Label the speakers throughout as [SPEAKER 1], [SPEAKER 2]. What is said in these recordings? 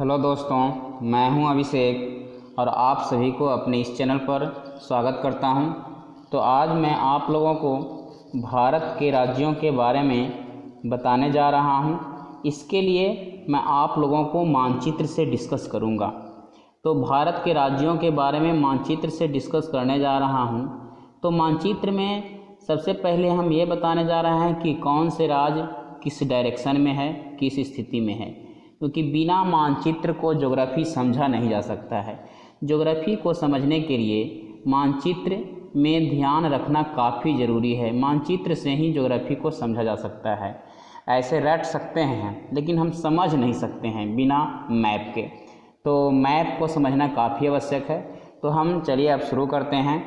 [SPEAKER 1] Hello दोस्तों, मैं हूं अभिषेक और आप सभी को अपने इस चैनल पर स्वागत करता हूं। तो आज मैं आप लोगों को भारत के राज्यों के बारे में बताने जा रहा हूं। इसके लिए मैं आप लोगों को मानचित्र से डिस्कस करूंगा। तो भारत के राज्यों के बारे में मानचित्र से डिस्कस करने जा रहा हूं। तो मानचित्र में सबसे पहले हम ये बताने जा रहे हैं कि कौन से राज्य किस डायरेक्शन में है, किस स्थिति में है, क्योंकि बिना मानचित्र को ज्योग्राफी समझा नहीं जा सकता है। ज्योग्राफी को समझने के लिए मानचित्र में ध्यान रखना काफ़ी ज़रूरी है। मानचित्र से ही ज्योग्राफी को समझा जा सकता है। ऐसे रट सकते हैं लेकिन हम समझ नहीं सकते हैं बिना मैप के। तो मैप को समझना काफ़ी आवश्यक है। तो हम चलिए अब शुरू करते हैं।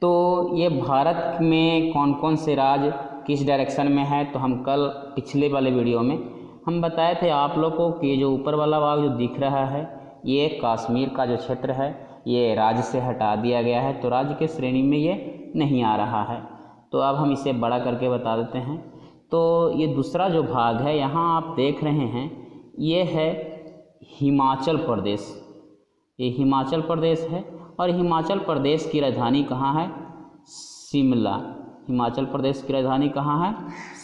[SPEAKER 1] तो ये भारत में कौन कौन से राज्य किस डायरेक्शन में है, तो हम कल पिछले वाले वीडियो में हम बताए थे आप लोगों को कि जो ऊपर वाला भाग जो दिख रहा है ये कश्मीर का जो क्षेत्र है ये राज्य से हटा दिया गया है, तो राज्य के श्रेणी में ये नहीं आ रहा है। तो अब हम इसे बड़ा करके बता देते हैं। तो ये दूसरा जो भाग है यहाँ आप देख रहे हैं ये है हिमाचल प्रदेश। ये हिमाचल प्रदेश है और हिमाचल प्रदेश की राजधानी कहाँ है? शिमला। हिमाचल प्रदेश की राजधानी कहाँ है?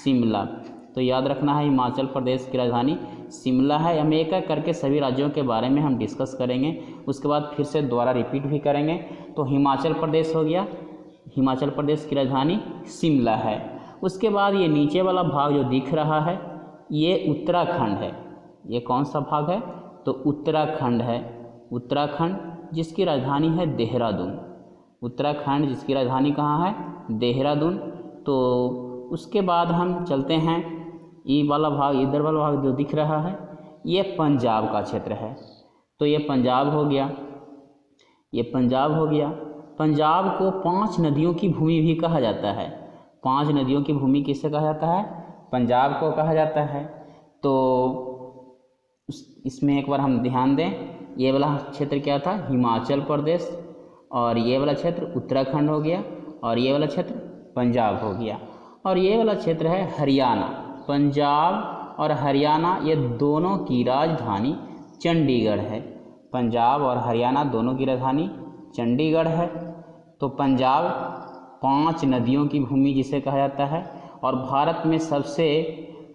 [SPEAKER 1] शिमला। तो याद रखना है हिमाचल प्रदेश की राजधानी शिमला है। हम एक एक करके सभी राज्यों के बारे में हम डिस्कस करेंगे, उसके बाद फिर से दोबारा रिपीट भी करेंगे। तो हिमाचल प्रदेश हो गया, हिमाचल प्रदेश की राजधानी शिमला है। उसके बाद ये नीचे वाला भाग जो दिख रहा है ये उत्तराखंड है। ये कौन सा भाग है? तो उत्तराखंड है। उत्तराखंड जिसकी राजधानी है देहरादून। उत्तराखंड जिसकी राजधानी कहाँ है? देहरादून। तो उसके बाद हम चलते हैं ये वाला भाग, इधर वाला भाग जो दिख रहा है ये पंजाब का क्षेत्र है। तो ये पंजाब हो गया, ये पंजाब हो गया। पंजाब को 5 नदियों की भूमि भी कहा जाता है। 5 नदियों की भूमि किसे कहा जाता है? पंजाब को कहा जाता है। तो इसमें एक बार हम ध्यान दें, ये वाला क्षेत्र क्या था? हिमाचल प्रदेश, और ये वाला क्षेत्र उत्तराखंड हो गया, और ये वाला क्षेत्र पंजाब हो गया, और ये वाला क्षेत्र है हरियाणा। पंजाब और हरियाणा ये दोनों की राजधानी चंडीगढ़ है। पंजाब और हरियाणा दोनों की राजधानी चंडीगढ़ है। तो पंजाब 5 नदियों की भूमि जिसे कहा जाता है, और भारत में सबसे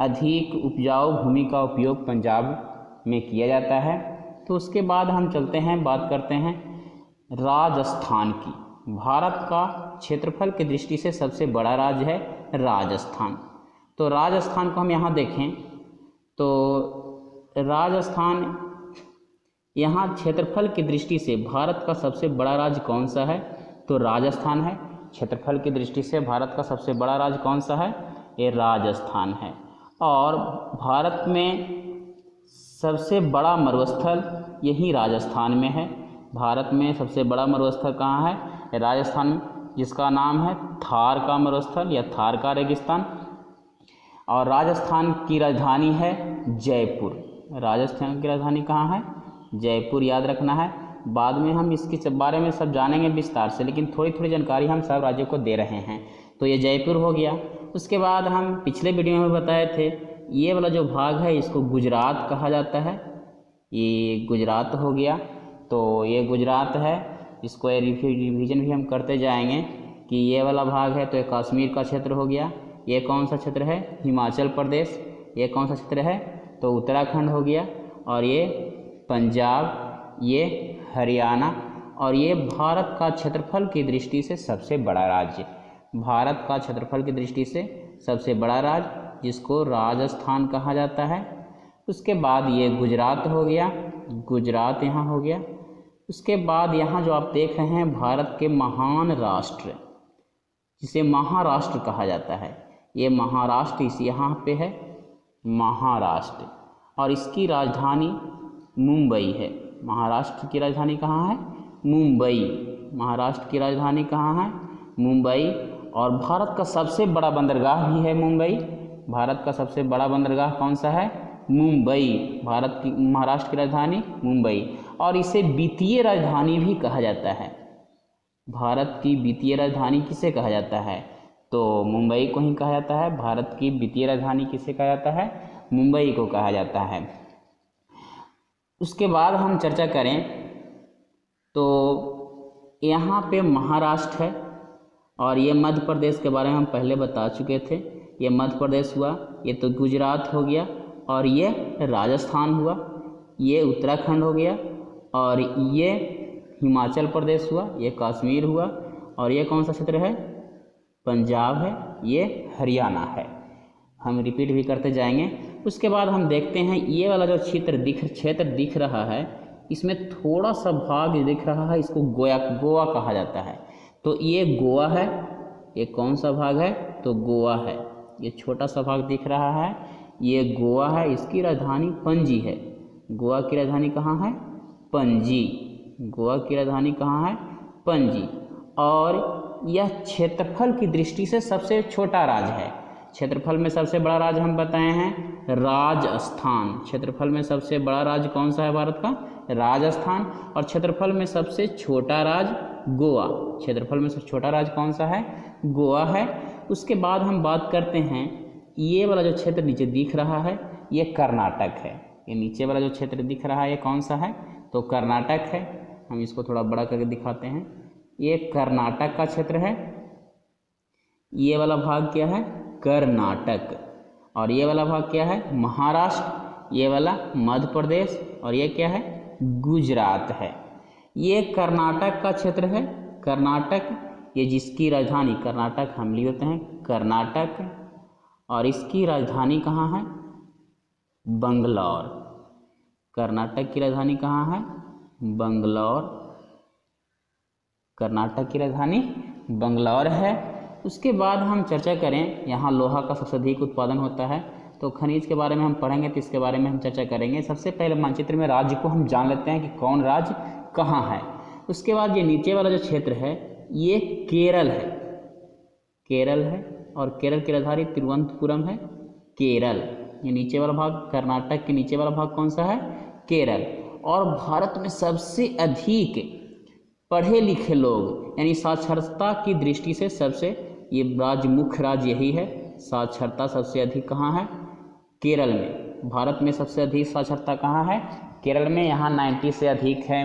[SPEAKER 1] अधिक उपजाऊ भूमि का उपयोग पंजाब में किया जाता है। तो उसके बाद हम चलते हैं, बात करते हैं राजस्थान की। भारत का क्षेत्रफल की दृष्टि से सबसे बड़ा राज्य है राजस्थान। तो राजस्थान को हम यहाँ देखें तो राजस्थान यहाँ क्षेत्रफल की दृष्टि से भारत का सबसे बड़ा राज्य कौन सा है? तो राजस्थान है। क्षेत्रफल की दृष्टि से भारत का सबसे बड़ा राज्य कौन सा है? ये राजस्थान है। और भारत में सबसे बड़ा मरुस्थल यही राजस्थान में है। भारत में सबसे बड़ा मरुस्थल कहाँ है? राजस्थान, जिसका नाम है थार का मरुस्थल या थार का रेगिस्तान। और राजस्थान की राजधानी है जयपुर। राजस्थान की राजधानी कहाँ है? जयपुर। याद रखना है। बाद में हम इसके बारे में सब जानेंगे विस्तार से, लेकिन थोड़ी थोड़ी जानकारी हम सब राज्यों को दे रहे हैं। तो ये जयपुर हो गया। उसके बाद हम पिछले वीडियो में बताए थे ये वाला जो भाग है इसको गुजरात कहा जाता है। ये गुजरात हो गया। तो ये गुजरात है, इसको रिवीजन भी हम करते जाएंगे कि ये वाला भाग है तो ये कश्मीर का क्षेत्र हो गया। ये कौन सा क्षेत्र है? हिमाचल प्रदेश। ये कौन सा क्षेत्र है? तो उत्तराखंड हो गया। और ये पंजाब, ये हरियाणा, और ये भारत का क्षेत्रफल की दृष्टि से सबसे बड़ा राज्य। भारत का क्षेत्रफल की दृष्टि से सबसे बड़ा राज्य जिसको राजस्थान कहा जाता है। उसके बाद ये गुजरात हो गया, गुजरात यहाँ हो गया। उसके बाद यहाँ जो आप देख रहे हैं भारत के महान राष्ट्र जिसे महाराष्ट्र कहा जाता है, ये महाराष्ट्र इस यहाँ पे है, महाराष्ट्र, और इसकी राजधानी मुंबई है। महाराष्ट्र की राजधानी कहाँ है? मुंबई। महाराष्ट्र की राजधानी कहाँ है? मुंबई। और भारत का सबसे बड़ा बंदरगाह भी है मुंबई। भारत का सबसे बड़ा बंदरगाह कौन सा है? मुंबई। भारत की, महाराष्ट्र की राजधानी मुंबई। और इसे वित्तीय राजधानी भी कहा जाता है। भारत की वित्तीय राजधानी किसे कहा जाता है? तो मुंबई को ही कहा जाता है। भारत की वित्तीय राजधानी किसे कहा जाता है? मुंबई को कहा जाता है। उसके बाद हम चर्चा करें तो यहाँ पे महाराष्ट्र है, और ये मध्य प्रदेश के बारे में हम पहले बता चुके थे। ये मध्य प्रदेश हुआ, ये तो गुजरात हो गया, और ये राजस्थान हुआ, ये उत्तराखंड हो गया, और ये हिमाचल प्रदेश हुआ, ये कश्मीर हुआ, और ये कौन सा क्षेत्र है? पंजाब है, ये हरियाणा है। हम रिपीट भी करते जाएंगे। उसके बाद हम देखते हैं ये वाला जो क्षेत्र दिख रहा है, इसमें थोड़ा सा भाग दिख रहा है, इसको गोवा कहा जाता है। तो ये गोवा है, ये कौन सा भाग है? तो गोवा है। ये छोटा सा भाग दिख रहा है, ये गोवा है, इसकी राजधानी पणजी है। गोवा की राजधानी कहाँ है? पणजी। गोवा की राजधानी कहाँ है? पणजी। और यह क्षेत्रफल की दृष्टि से सबसे छोटा राज्य है। क्षेत्रफल में सबसे बड़ा राज्य हम बताए हैं राजस्थान। क्षेत्रफल में सबसे बड़ा राज्य कौन सा है भारत का? राजस्थान। और क्षेत्रफल में सबसे छोटा राज्य गोवा। क्षेत्रफल में सबसे छोटा राज्य कौन सा है? गोवा है। उसके बाद हम बात करते हैं, ये वाला जो क्षेत्र नीचे दिख रहा है ये कर्नाटक है। ये नीचे वाला जो क्षेत्र दिख रहा है ये कौन सा है? तो कर्नाटक है। हम इसको थोड़ा बड़ा करके दिखाते हैं। ये कर्नाटक का क्षेत्र है। ये वाला भाग क्या है? कर्नाटक। और ये वाला भाग क्या है? महाराष्ट्र। ये वाला मध्य प्रदेश, और ये क्या है? गुजरात है। ये कर्नाटक का क्षेत्र है। कर्नाटक, ये जिसकी राजधानी कर्नाटक हम लिखते हैं कर्नाटक, और इसकी राजधानी कहाँ है? बंगलौर। कर्नाटक की राजधानी कहाँ है? बंगलौर। कर्नाटक की राजधानी बंगलौर है। उसके बाद हम चर्चा करें, यहाँ लोहा का सबसे अधिक उत्पादन होता है, तो खनिज के बारे में हम पढ़ेंगे तो इसके बारे में हम चर्चा करेंगे। सबसे पहले मानचित्र में राज्य को हम जान लेते हैं कि कौन राज्य कहाँ है। उसके बाद ये नीचे वाला जो क्षेत्र है ये केरल है। केरल है, और केरल की राजधानी तिरुवनंतपुरम है। केरल, ये नीचे वाला भाग, कर्नाटक के नीचे वाला भाग कौन सा है? केरल। और भारत में सबसे अधिक पढ़े लिखे लोग, यानी साक्षरता की दृष्टि से सबसे ये राज्य, मुख्य राज्य यही है। साक्षरता सबसे अधिक कहाँ है? केरल में। भारत में सबसे अधिक साक्षरता कहाँ है? केरल में। यहाँ 90 से अधिक है,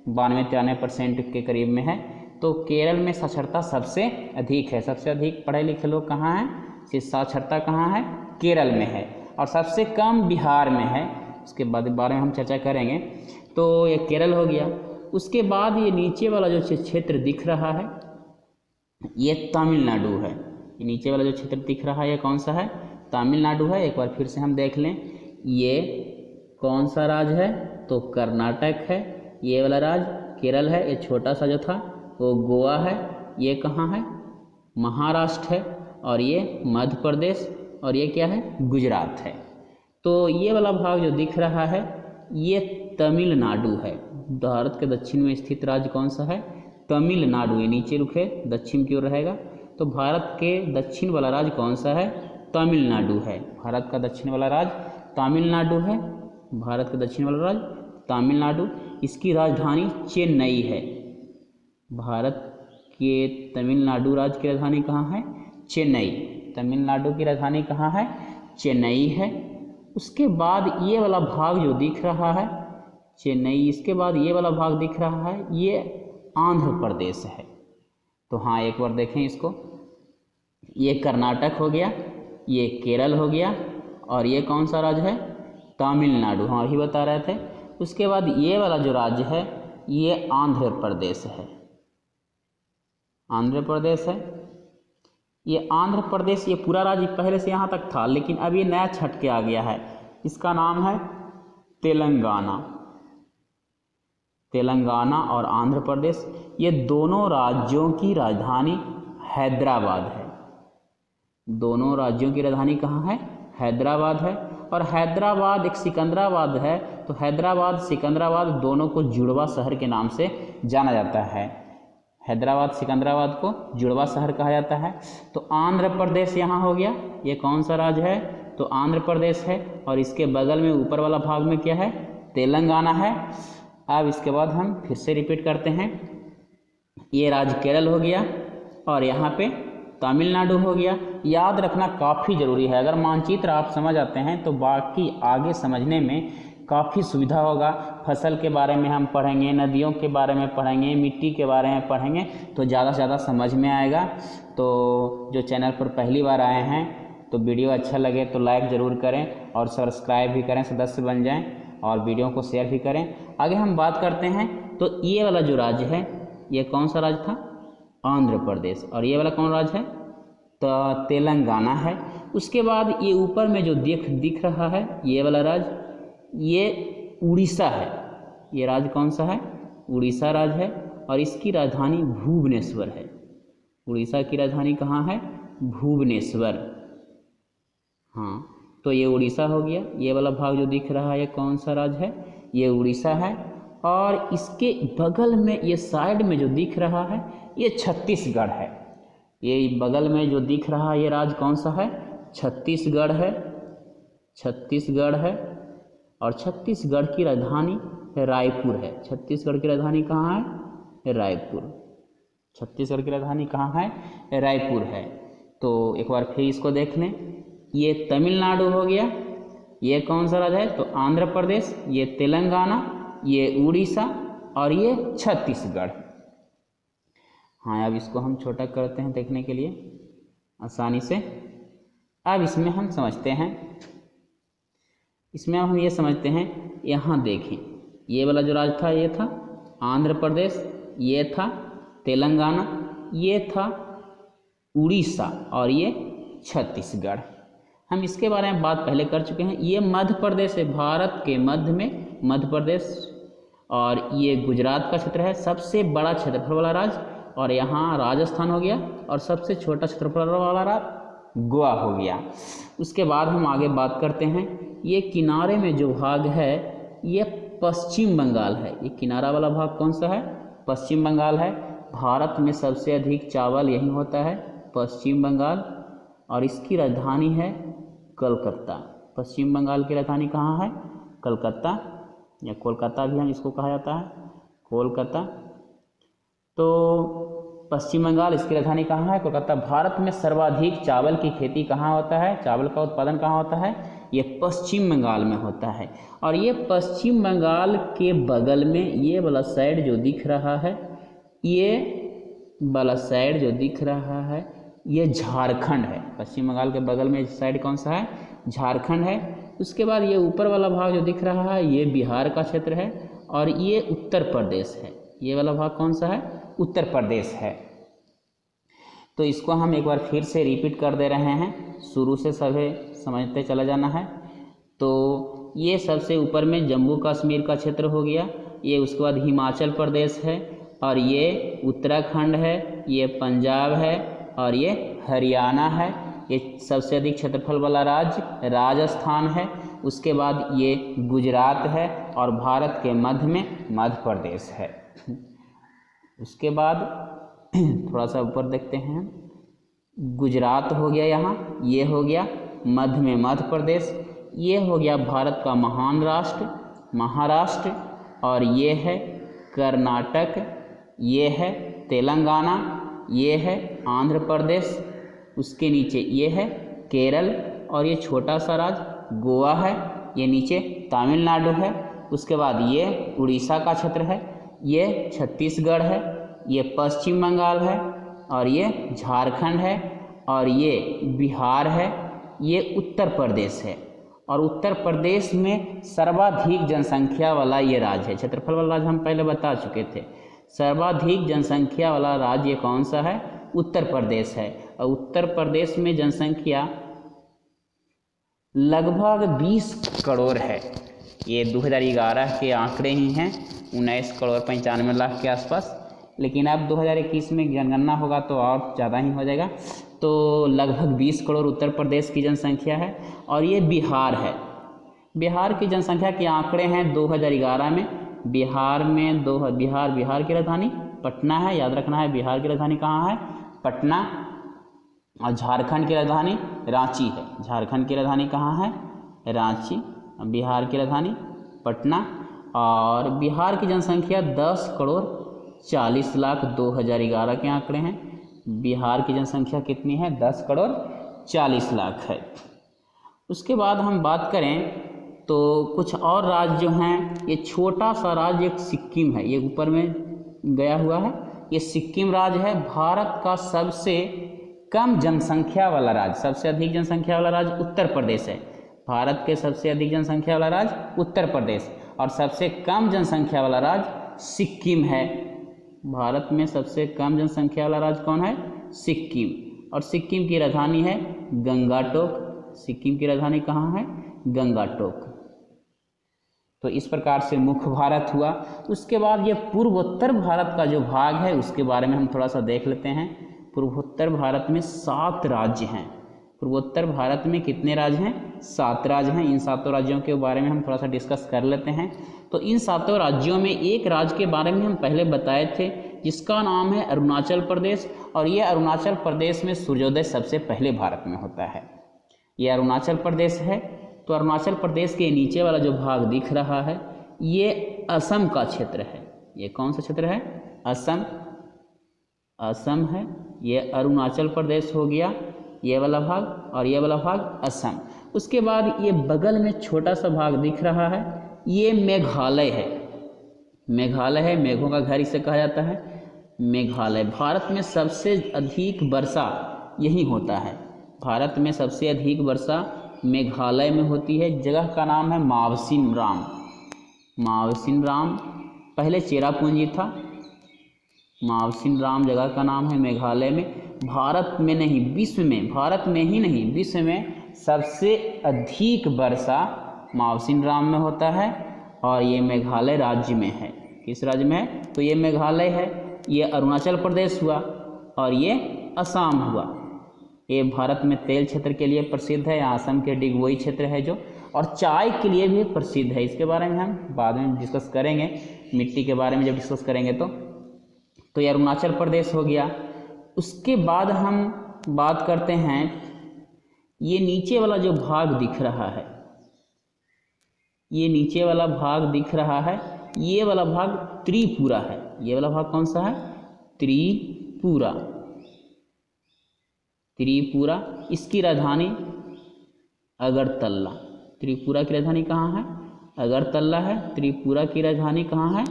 [SPEAKER 1] 92-93% के करीब में है। तो केरल में साक्षरता सबसे अधिक है। सबसे अधिक पढ़े लिखे लोग कहाँ हैं? साक्षरता कहाँ है? केरल में है। और सबसे कम बिहार में है। उसके बारे में हम चर्चा करेंगे। तो ये केरल हो गया। उसके बाद ये नीचे वाला जो क्षेत्र दिख रहा है ये तमिलनाडु है। ये नीचे वाला जो क्षेत्र दिख रहा है ये कौन सा है? तमिलनाडु है। एक बार फिर से हम देख लें, ये कौन सा राज्य है? तो कर्नाटक है। ये वाला राज्य केरल है। ये छोटा सा जो था वो गोवा है। ये कहाँ है? महाराष्ट्र है। और ये मध्य प्रदेश, और ये क्या है? गुजरात है। तो ये वाला भाग जो दिख रहा है ये तमिलनाडु है। भारत के दक्षिण में स्थित राज्य कौन सा है? तमिलनाडु। ये नीचे रुखे, दक्षिण की ओर रहेगा। तो भारत के दक्षिण वाला राज्य कौन सा है? तमिलनाडु है। भारत का दक्षिण वाला राज्य तमिलनाडु है। भारत का दक्षिण वाला राज्य तमिलनाडु। इसकी राजधानी चेन्नई है। भारत के तमिलनाडु राज्य की राजधानी कहाँ है? चेन्नई। तमिलनाडु की राजधानी कहाँ है? चेन्नई है। उसके बाद ये वाला भाग जो दिख रहा है चेन्नई, इसके बाद ये वाला भाग दिख रहा है ये आंध्र प्रदेश है। तो हाँ, एक बार देखें इसको, ये कर्नाटक हो गया, ये केरल हो गया, और ये कौन सा राज्य है? तमिलनाडु। हाँ, ही बता रहे थे। उसके बाद ये वाला जो राज्य है ये आंध्र प्रदेश है। आंध्र प्रदेश है। ये आंध्र प्रदेश, ये पूरा राज्य पहले से यहाँ तक था, लेकिन अब ये नया छट के आ गया है। इसका नाम है तेलंगाना। तेलंगाना और आंध्र प्रदेश, ये दोनों राज्यों की राजधानी हैदराबाद है। दोनों राज्यों की राजधानी कहाँ है? हैदराबाद है। और हैदराबाद एक सिकंदराबाद है, तो हैदराबाद सिकंदराबाद दोनों को जुड़वा शहर के नाम से जाना जाता है। हैदराबाद सिकंदराबाद को जुड़वा शहर कहा जाता है। तो आंध्र प्रदेश यहाँ हो गया। ये कौन सा राज्य है? तो आंध्र प्रदेश है। और इसके बगल में ऊपर वाला भाग में क्या है? तेलंगाना है। अब इसके बाद हम फिर से रिपीट करते हैं, ये राज्य केरल हो गया, और यहाँ पे तमिलनाडु हो गया। याद रखना काफ़ी ज़रूरी है। अगर मानचित्र आप समझ आते हैं तो बाकी आगे समझने में काफ़ी सुविधा होगा। फसल के बारे में हम पढ़ेंगे, नदियों के बारे में पढ़ेंगे, मिट्टी के बारे में पढ़ेंगे, तो ज़्यादा से ज़्यादा समझ में आएगा। तो जो चैनल पर पहली बार आए हैं तो वीडियो अच्छा लगे तो लाइक ज़रूर करें और सब्सक्राइब भी करें, सदस्य बन जाएं और वीडियो को शेयर भी करें। आगे हम बात करते हैं तो ये वाला जो राज्य है ये कौन सा राज्य था? आंध्र प्रदेश। और ये वाला कौन राज्य है? तो तेलंगाना है। उसके बाद ये ऊपर में जो दिख रहा है ये वाला राज्य ये उड़ीसा है। ये राज्य कौन सा है? उड़ीसा राज्य है और इसकी राजधानी भुवनेश्वर है। उड़ीसा की राजधानी कहाँ है? भुवनेश्वर। हाँ, तो ये उड़ीसा हो गया। ये वाला भाग जो दिख रहा है ये कौन सा राज्य है? ये उड़ीसा है। और इसके बगल में ये साइड में जो दिख रहा है ये छत्तीसगढ़ है। ये बगल में जो दिख रहा है ये राज्य कौन सा है? छत्तीसगढ़ है। छत्तीसगढ़ है और छत्तीसगढ़ की राजधानी रायपुर है। छत्तीसगढ़ की राजधानी कहाँ है? रायपुर। छत्तीसगढ़ की राजधानी कहाँ है? रायपुर है। तो एक बार फिर इसको देख लें। ये तमिलनाडु हो गया। ये कौन सा राज्य है? तो आंध्र प्रदेश, ये तेलंगाना, ये उड़ीसा और ये छत्तीसगढ़। हाँ, अब इसको हम छोटा करते हैं देखने के लिए आसानी से। अब इसमें हम समझते हैं, इसमें हम ये समझते हैं, यहाँ देखें ये वाला जो राज्य था ये था आंध्र प्रदेश, ये था तेलंगाना, ये था उड़ीसा और ये छत्तीसगढ़। हम इसके बारे में बात पहले कर चुके हैं। ये मध्य प्रदेश है, भारत के मध्य में मध्य प्रदेश, और ये गुजरात का क्षेत्र है, सबसे बड़ा क्षेत्रफल वाला राज्य। और यहाँ राजस्थान हो गया और सबसे छोटा क्षेत्रफल वाला राज्य गोवा हो गया। उसके बाद हम आगे बात करते हैं। ये किनारे में जो भाग है ये पश्चिम बंगाल है। ये किनारा वाला भाग कौन सा है? पश्चिम बंगाल है। भारत में सबसे अधिक चावल यहीं होता है, पश्चिम बंगाल, और इसकी राजधानी है कलकत्ता। पश्चिम बंगाल की राजधानी कहाँ है? कलकत्ता, या कोलकाता भी हम इसको कहा जाता है, कोलकाता। तो पश्चिम बंगाल, इसकी राजधानी कहाँ है? कोलकाता। भारत में सर्वाधिक चावल की खेती कहाँ होता है? चावल का उत्पादन कहाँ होता है? ये पश्चिम बंगाल में होता है। और ये पश्चिम बंगाल के बगल में ये वाला साइड जो दिख रहा है, ये वाला साइड जो दिख रहा है ये झारखंड है। पश्चिम बंगाल के बगल में साइड कौन सा है? झारखंड है। उसके बाद ये ऊपर वाला भाग जो दिख रहा है ये बिहार का क्षेत्र है और ये उत्तर प्रदेश है। ये वाला भाग कौन सा है? उत्तर प्रदेश है। तो इसको हम एक बार फिर से रिपीट कर दे रहे हैं, शुरू से सभी समझते चला जाना है। तो ये सबसे ऊपर में जम्मू कश्मीर का क्षेत्र हो गया, ये उसके बाद हिमाचल प्रदेश है, और ये उत्तराखंड है, ये पंजाब है और ये हरियाणा है। ये सबसे अधिक क्षेत्रफल वाला राज्य राजस्थान है। उसके बाद ये गुजरात है और भारत के मध्य में मध्य प्रदेश है। उसके बाद थोड़ा सा ऊपर देखते हैं, गुजरात हो गया, यहाँ ये हो गया मध्य में मध्य प्रदेश, ये हो गया भारत का महान राष्ट्र महाराष्ट्र, और ये है कर्नाटक, ये है तेलंगाना, ये है आंध्र प्रदेश, उसके नीचे ये है केरल, और ये छोटा सा राज्य गोवा है, ये नीचे तमिलनाडु है। उसके बाद ये उड़ीसा का क्षेत्र है, ये छत्तीसगढ़ है, ये पश्चिम बंगाल है, और ये झारखंड है, और ये बिहार है, ये उत्तर प्रदेश है। और उत्तर प्रदेश में सर्वाधिक जनसंख्या वाला ये राज्य है। क्षेत्रफल वाला राज्य हम पहले बता चुके थे। सर्वाधिक जनसंख्या वाला राज्य कौन सा है? उत्तर प्रदेश है। और उत्तर प्रदेश में जनसंख्या लगभग 20 करोड़ है। ये 2011 के आंकड़े ही हैं, 19 करोड़ 95 लाख के आसपास। लेकिन अब 2021 में जनगणना होगा तो और ज़्यादा ही हो जाएगा। तो लगभग 20 करोड़ उत्तर प्रदेश की जनसंख्या है। और ये बिहार है। बिहार की जनसंख्या के आंकड़े हैं 2011 में। बिहार में बिहार की राजधानी पटना है, याद रखना है। बिहार की राजधानी कहाँ है? पटना। और झारखंड की राजधानी रांची है। झारखंड की राजधानी कहाँ है? रांची। बिहार की राजधानी पटना। और बिहार की जनसंख्या 10 करोड़ 40 लाख 2011 के आंकड़े हैं। बिहार की जनसंख्या कितनी है? 10 करोड़ 40 लाख है। उसके बाद हम बात करें तो कुछ और राज्य जो हैं, ये छोटा सा राज्य एक सिक्किम है, ये ऊपर में गया हुआ है, ये सिक्किम राज्य है भारत का सबसे कम जनसंख्या वाला राज्य। सबसे अधिक जनसंख्या वाला राज्य उत्तर प्रदेश है, भारत के सबसे अधिक जनसंख्या वाला राज्य उत्तर प्रदेश, और सबसे कम जनसंख्या वाला राज्य सिक्किम है। भारत में सबसे कम जनसंख्या वाला राज्य कौन है? सिक्किम। और सिक्किम की राजधानी है गंगाटोक। सिक्किम की राजधानी कहाँ है? गंगाटोक। तो इस प्रकार से मुख्य भारत हुआ। उसके बाद ये पूर्वोत्तर भारत का जो भाग है उसके बारे में हम थोड़ा सा देख लेते हैं। पूर्वोत्तर भारत में 7 राज्य हैं। पूर्वोत्तर भारत में कितने राज्य हैं? 7 राज्य हैं। इन 7 राज्यों के बारे में हम थोड़ा सा डिस्कस कर लेते हैं। तो इन 7 राज्यों में एक राज्य के बारे में हम पहले बताए थे जिसका नाम है अरुणाचल प्रदेश, और ये अरुणाचल प्रदेश में सूर्योदय सबसे पहले भारत में होता है। ये अरुणाचल प्रदेश है। तो अरुणाचल प्रदेश के नीचे वाला जो भाग दिख रहा है ये असम का क्षेत्र है। ये कौन सा क्षेत्र है? असम। असम है, ये अरुणाचल प्रदेश हो गया ये वाला भाग, और ये वाला भाग असम। उसके बाद ये बगल में छोटा सा भाग दिख रहा है, ये मेघालय है। मेघालय है, मेघों का घर इसे कहा जाता है। मेघालय। भारत में सबसे अधिक वर्षा यहीं होता है। भारत में सबसे अधिक वर्षा मेघालय में होती है। जगह का नाम है मावसिनराम। मावसिनराम पहले चेरापूंजी था। मावसिनराम जगह का नाम है मेघालय में। भारत में नहीं, विश्व में, भारत में ही नहीं विश्व में सबसे अधिक वर्षा मावसिनराम में होता है, और ये मेघालय राज्य में है। किस राज्य में है? तो ये मेघालय है, ये अरुणाचल प्रदेश हुआ, और ये असम हुआ। ये भारत में तेल क्षेत्र के लिए प्रसिद्ध है। यहाँ असम के डिगबोई क्षेत्र है जो, और चाय के लिए भी प्रसिद्ध है। इसके बारे में हम बाद में डिस्कस करेंगे, मिट्टी के बारे में जब डिस्कस करेंगे तो ये अरुणाचल प्रदेश हो गया। उसके बाद हम बात करते हैं, ये नीचे वाला जो भाग दिख रहा है, ये नीचे वाला भाग दिख रहा है, ये वाला भाग त्रिपुरा है। ये वाला भाग कौन सा है? त्रिपुरा। त्रिपुरा, इसकी राजधानी अगरतला। त्रिपुरा की राजधानी कहाँ है? अगरतला है। त्रिपुरा की राजधानी कहाँ है?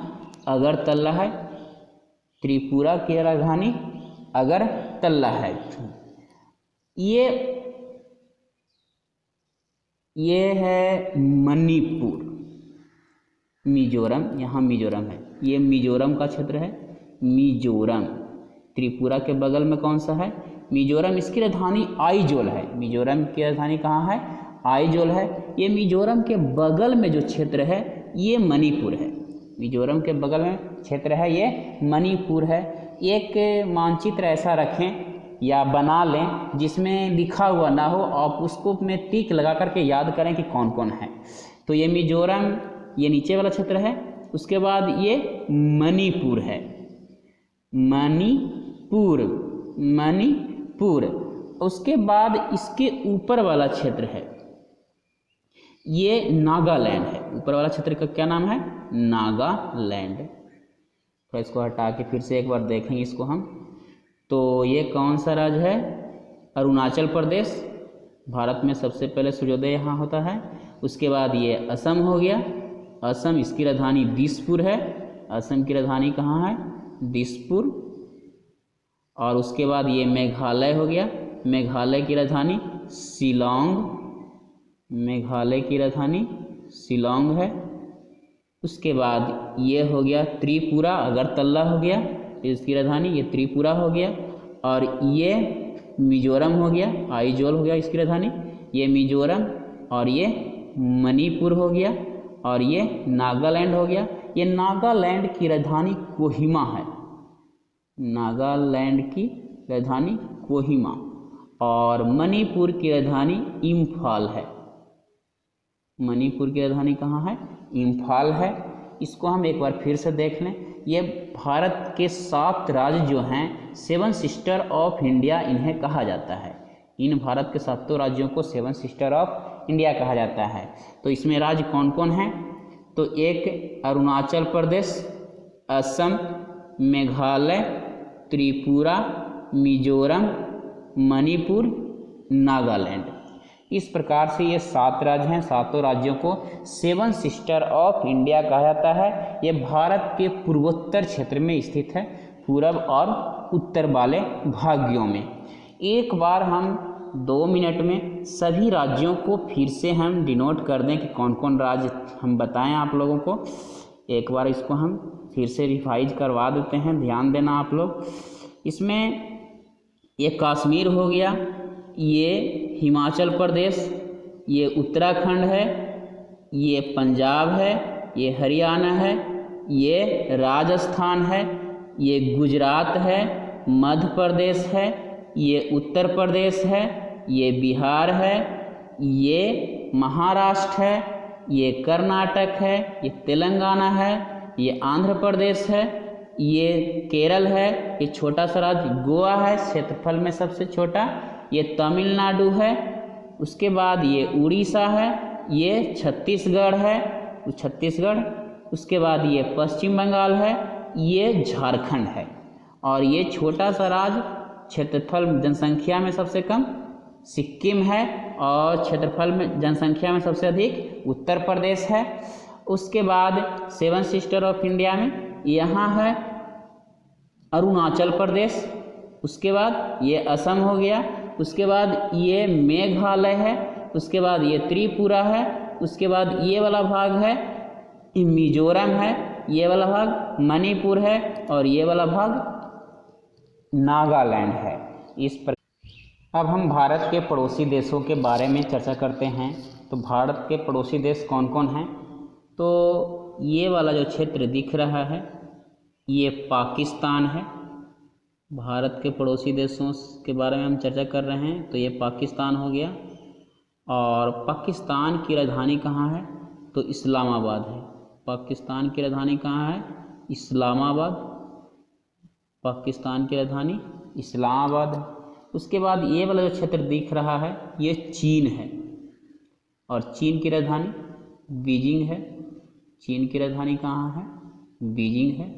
[SPEAKER 1] अगरतला है। त्रिपुरा की राजधानी अगरतला है। ये है मणिपुर, मिजोरम। यहाँ मिजोरम है, ये मिजोरम का क्षेत्र है। मिजोरम। त्रिपुरा के बगल में कौन सा है? मिजोरम। इसकी राजधानी आइजोल है। मिजोरम की राजधानी कहाँ है? आइजोल है। ये मिजोरम के बगल में जो क्षेत्र है ये मणिपुर है। मिजोरम के बगल में क्षेत्र है ये मणिपुर है। एक मानचित्र ऐसा रखें या बना लें जिसमें लिखा हुआ ना हो, आप उसको में टिक लगा करके याद करें कि कौन कौन है। तो ये मिजोरम, ये नीचे वाला क्षेत्र है। उसके बाद ये मणिपुर है। मणिपुर, मणिपुर। उसके बाद इसके ऊपर वाला क्षेत्र है ये नागालैंड है। ऊपर वाला क्षेत्र का क्या नाम है? नागालैंड। तो इसको हटा के फिर से एक बार देखेंगे इसको हम। तो ये कौन सा राज्य है? अरुणाचल प्रदेश। भारत में सबसे पहले सूर्योदय यहाँ होता है। उसके बाद ये असम हो गया। असम, इसकी राजधानी दिसपुर है। असम की राजधानी कहाँ है? दिसपुर। और उसके बाद ये मेघालय हो गया। मेघालय की राजधानी शिलांग। मेघालय की राजधानी शिलांग है। उसके बाद ये हो गया त्रिपुरा, अगरतला हो गया, इसकी राजधानी ये त्रिपुरा हो गया। और ये मिजोरम हो गया, आइजोल हो गया इसकी राजधानी, ये मिजोरम। और ये मणिपुर हो गया, और ये नागालैंड हो गया। ये नागालैंड की राजधानी कोहिमा है। नागालैंड की राजधानी कोहिमा। और मणिपुर की राजधानी इम्फाल है। मणिपुर की राजधानी कहाँ है? इम्फाल है। इसको हम एक बार फिर से देख लें। ये भारत के 7 राज्य जो हैं, 7 सिस्टर ऑफ इंडिया इन्हें कहा जाता है। इन भारत के 7 राज्यों को 7 सिस्टर ऑफ इंडिया कहा जाता है। तो इसमें राज्य कौन कौन हैं? तो एक अरुणाचल प्रदेश, असम, मेघालय, त्रिपुरा, मिजोरम, मणिपुर, नागालैंड। इस प्रकार से ये 7 राज्य हैं। 7 राज्यों को 7 सिस्टर ऑफ इंडिया कहा जाता है। ये भारत के पूर्वोत्तर क्षेत्र में स्थित है, पूरब और उत्तर वाले भागों में। एक बार हम 2 मिनट में सभी राज्यों को फिर से हम डिनोट कर दें कि कौन कौन राज्य हम बताएं आप लोगों को। एक बार इसको हम फिर से रिवाइज करवा देते हैं, ध्यान देना आप लोग। इसमें ये कश्मीर हो गया, ये हिमाचल प्रदेश, ये उत्तराखंड है, ये पंजाब है, ये हरियाणा है, ये राजस्थान है, ये गुजरात है, मध्य प्रदेश है, ये उत्तर प्रदेश है, ये बिहार है, ये महाराष्ट्र है, ये कर्नाटक है, ये तेलंगाना है, ये आंध्र प्रदेश है, ये केरल है, ये छोटा सा राज्य गोवा है, क्षेत्रफल में सबसे छोटा, ये तमिलनाडु है, उसके बाद ये उड़ीसा है, ये छत्तीसगढ़ है, छत्तीसगढ़, उसके बाद ये पश्चिम बंगाल है, ये झारखंड है, और ये छोटा सा राज्य क्षेत्रफल जनसंख्या में सबसे कम सिक्किम है, और क्षेत्रफल में जनसंख्या में सबसे अधिक उत्तर प्रदेश है। उसके बाद 7 सिस्टर ऑफ इंडिया में यहाँ है अरुणाचल प्रदेश, उसके बाद ये असम हो गया, उसके बाद ये मेघालय है, उसके बाद ये त्रिपुरा है, उसके बाद ये वाला भाग है मिजोरम है, ये वाला भाग मणिपुर है, और ये वाला भाग नागालैंड है। इस पर अब हम भारत के पड़ोसी देशों के बारे में चर्चा करते हैं। तो भारत के पड़ोसी देश कौन कौन हैं? तो ये वाला जो क्षेत्र दिख रहा है ये पाकिस्तान है। भारत के पड़ोसी देशों के बारे में हम चर्चा कर रहे हैं, तो ये पाकिस्तान हो गया। और पाकिस्तान की राजधानी कहाँ है? तो इस्लामाबाद है। पाकिस्तान की राजधानी कहाँ है? इस्लामाबाद। पाकिस्तान की राजधानी इस्लामाबाद है। उसके बाद ये वाला जो क्षेत्र दिख रहा है ये चीन है, और चीन की राजधानी बीजिंग है। चीन की राजधानी कहाँ है? बीजिंग है।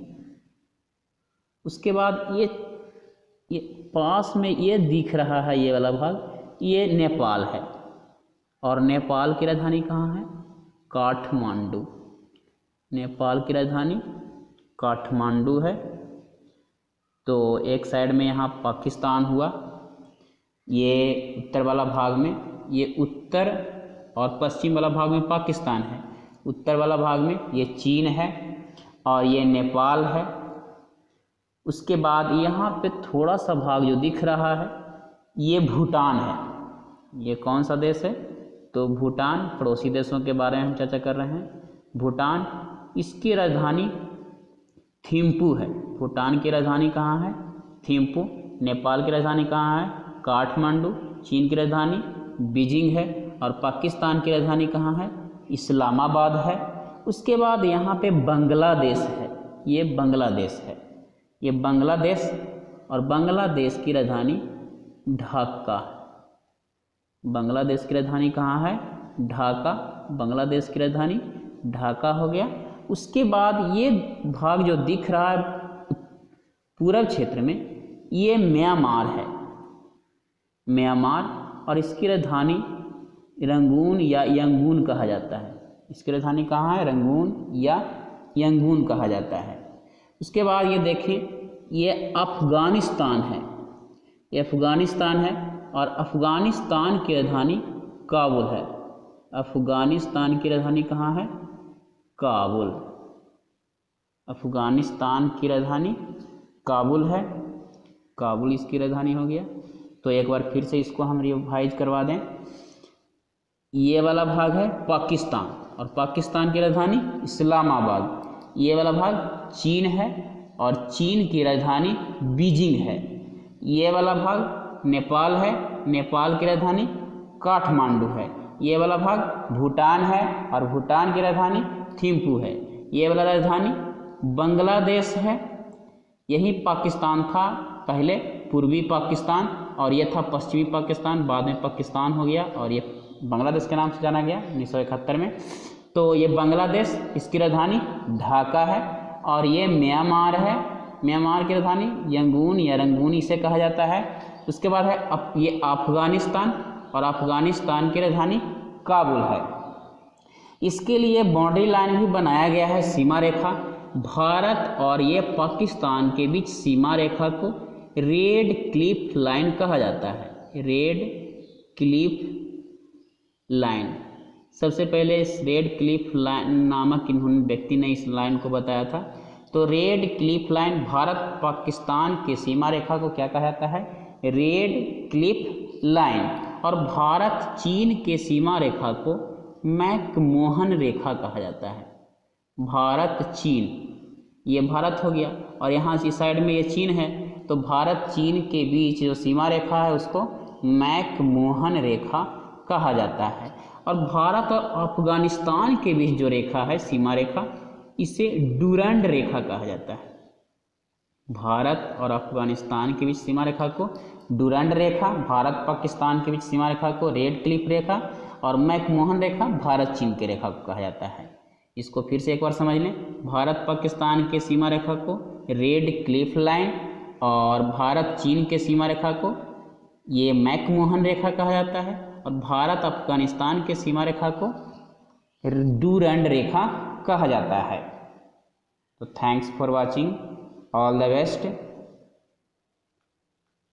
[SPEAKER 1] उसके बाद ये पास में ये दिख रहा है ये वाला भाग, ये नेपाल है, और नेपाल की राजधानी कहाँ है? काठमांडू। नेपाल की राजधानी काठमांडू है। तो एक साइड में यहाँ पाकिस्तान हुआ, ये उत्तर वाला भाग में, ये उत्तर और पश्चिम वाला भाग में पाकिस्तान है, उत्तर वाला भाग में ये चीन है, और ये नेपाल है। उसके बाद यहाँ पे थोड़ा सा भाग जो दिख रहा है ये भूटान है। ये कौन सा देश है? तो भूटान। पड़ोसी देशों के बारे में हम चर्चा कर रहे हैं। भूटान, इसकी राजधानी थिम्पू है। भूटान की राजधानी कहाँ है? थिम्पू। नेपाल की राजधानी कहाँ है? काठमांडू। चीन की राजधानी बीजिंग है, और पाकिस्तान की राजधानी कहाँ है? इस्लामाबाद है। उसके बाद यहाँ पे बांग्लादेश है। ये बांग्लादेश है, ये बांग्लादेश, और बांग्लादेश की राजधानी ढाका। बांग्लादेश की राजधानी कहाँ है? ढाका। बांग्लादेश की राजधानी ढाका हो गया। उसके बाद ये भाग जो दिख रहा है पूरब क्षेत्र में, ये म्यांमार है। म्यांमार, और इसकी राजधानी रंगून या यंगून कहा जाता है। इसकी राजधानी कहाँ है? रंगून या यंगून कहा जाता है। उसके बाद ये देखें, ये अफ़गानिस्तान है। ये अफ़गानिस्तान है, और अफ़गानिस्तान की राजधानी काबुल है। अफ़गानिस्तान की राजधानी कहाँ है? काबुल। अफ़गानिस्तान की राजधानी काबुल है। काबुल इसकी राजधानी हो गया। तो एक बार फिर से इसको हम रिवाइज करवा दें। ये वाला भाग है पाकिस्तान, और पाकिस्तान की राजधानी इस्लामाबाद। ये वाला भाग चीन है, और चीन की राजधानी बीजिंग है। ये वाला भाग नेपाल है, नेपाल की राजधानी काठमांडू है। ये वाला भाग भूटान है, और भूटान की राजधानी थिम्पू है। ये वाला राजधानी बांग्लादेश है। यही पाकिस्तान था पहले, पूर्वी पाकिस्तान, और ये था पश्चिमी पाकिस्तान, बाद में पाकिस्तान हो गया, और ये बांग्लादेश के नाम से जाना गया 1971 में। तो ये बांग्लादेश, इसकी राजधानी ढाका है, और ये म्यांमार है। म्यांमार की राजधानी यंगून या रंगून इसे कहा जाता है। उसके बाद है ये अफ़गानिस्तान, और अफगानिस्तान की राजधानी काबुल है। इसके लिए बाउंड्री लाइन भी बनाया गया है, सीमा रेखा। भारत और ये पाकिस्तान के बीच सीमा रेखा को रेड क्लिफ लाइन कहा जाता है। रेड क्लिफ लाइन, सबसे पहले इस रेड क्लिफ लाइन नामक इन्होंने व्यक्ति ने इस लाइन को बताया था। तो red Cliff line, Bharat Pakistan की सीमा रेखा को क्या कहा जाता है? Red Cliff line. और भारत चीन के सीमा रेखा को मैकमोहन रेखा कहा जाता है। भारत चीन, ये भारत हो गया और यहाँ इस साइड में ये चीन है, तो भारत चीन के बीच जो सीमा रेखा है उसको मैकमोहन रेखा कहा जाता है। और भारत और अफगानिस्तान के बीच जो रेखा है, सीमा रेखा, इसे डूरंड रेखा कहा जाता है। भारत और अफगानिस्तान के बीच सीमा रेखा को डूरंड रेखा, भारत पाकिस्तान के बीच सीमा रेखा को रेड क्लिफ रेखा और मैकमोहन रेखा भारत चीन की रेखा को कहा जाता है। इसको फिर से एक बार समझ लें, भारत पाकिस्तान के सीमा रेखा को रेड क्लिफ लाइन और भारत चीन के सीमा रेखा को ये मैकमोहन रेखा कहा जाता है और भारत अफगानिस्तान के सीमा रेखा को डूरंड रेखा कहा जाता है। तो thanks for watching, all the best.